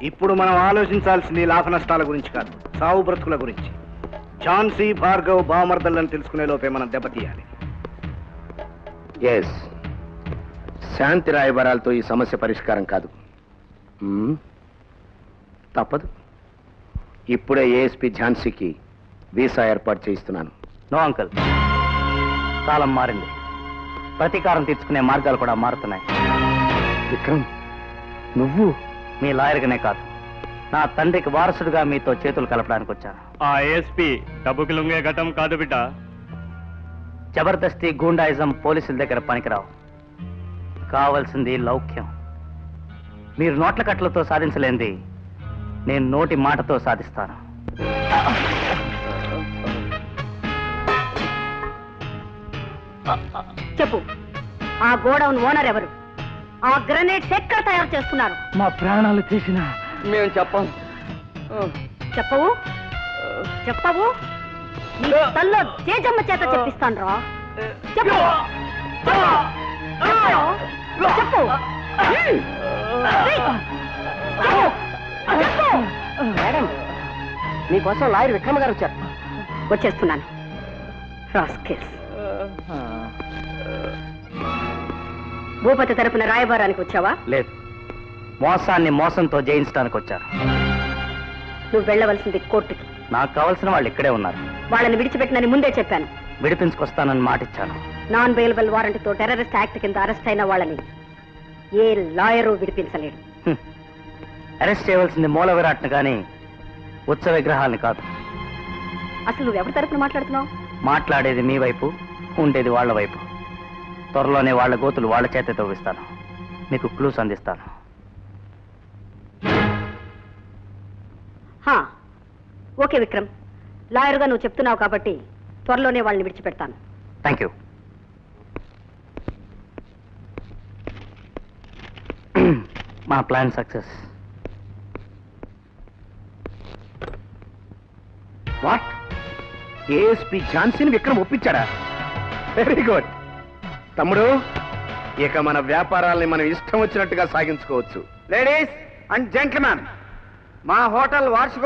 ఇప్పుడు మనం ఆలోచించాల్సింది లాభ నష్టాల గురించి కాదు, సావు బ్రతుకుల గురించి. ఝాన్సీ, భార్గవ్ బామర్దల్ని తెలుసుకునే లోపే మనం దెబ్బతీయాలి. ఎస్, శాంతి రాయబారాలతో ఈ సమస్య పరిష్కారం కాదు. తప్పదు. ఇప్పుడే ఏఎస్పీ ఝాన్సీకి వీసా ఏర్పాటు చేయిస్తున్నాను. నో అంకుల్, కాలం మారింది. ప్రతీకారం తీర్చుకునే మార్గాలు కూడా మారుతున్నాయి. విక్రమ్, నువ్వు మీ లాయర్గానే కాదు, నా తండ్రికి వారసుడిగా మీతో చేతులు కలపడానికి వచ్చాను. ఆ ఏఎస్పీ డబ్బుకి లొంగే ఘటం కాదు బిడ్డ. జబర్దస్తి, గూండాయిజం పోలీసుల దగ్గర పనికిరావు. కావలసింది లౌక్యం. మీరు నోట్ల కట్టలతో సాధించలేంది నేను నోటి మాటతో సాధిస్తాను. చెప్పు, ఆ గోడౌన్ ఓనర్ ఎవరు? ఆ గ్రనేడ్స్ ఎక్కడ తయారు చేస్తున్నారు? మా ప్రాణాలు తీసిన మేము చెప్పం. చెప్పవు చెప్పవు నీ తల్లో జేజమ్మ చేత చెప్పిస్తాను రా. చెప్పు చెప్పు మేడం, మీకోసం లాయర్ విక్రమ్ గారు వచ్చారు. వచ్చేస్తున్నాను. రాస్కెల్స్. భూపతి తరపున రాయబారానికి వచ్చావా? లేదు, మోసాన్ని మోసంతో జయించడానికి వచ్చాను. నువ్వు వెళ్ళవలసింది కోర్టుకి. నాకు కావలసిన వాళ్ళు ఇక్కడే ఉన్నారు. వాళ్ళని విడిచిపెట్టినని ముందే చెప్పాను. విడిపించుకొస్తానని మాటిచ్చాను. నాన్ బెయిలబుల్ వారెంట్తో టెర్రరిస్ట్ యాక్ట్ కింద అరెస్ట్ అయిన వాళ్ళని ఏ లాయరు విడిపించలేడు. అరెస్ట్ చేయవలసింది మూల విరాట్ను కానీ ఉత్సవ విగ్రహాలని కాదు. అసలు నువ్వెవరి తరపున మాట్లాడుతున్నావు? మాట్లాడేది మీ వైపు, ఉండేది వాళ్ళ వైపు. త్వరలోనే వాళ్ళ గోతులు వాళ్ళ చేత తవ్విస్తాను. మీకు క్లూస్ అందిస్తాను. ఓకే విక్రమ్, లాయర్గా నువ్వు చెప్తున్నావు కాబట్టి త్వరలోనే వాళ్ళని విడిచిపెడతాను. Thank you. మా ప్లాన్ సక్సెస్. వాట్? ఏఎస్పీ ఝాన్సీని విక్రమ్ ఒప్పించాడా? వెరీ గుడ్ తమ్ముడు. ఇక మన వ్యాపారాల్ని మనం ఇష్టం వచ్చినట్టుగా సాగించుకోవచ్చు. లేడీస్ అండ్ జెంట్మెన్, మా హోటల్ వార్షికోత్సవం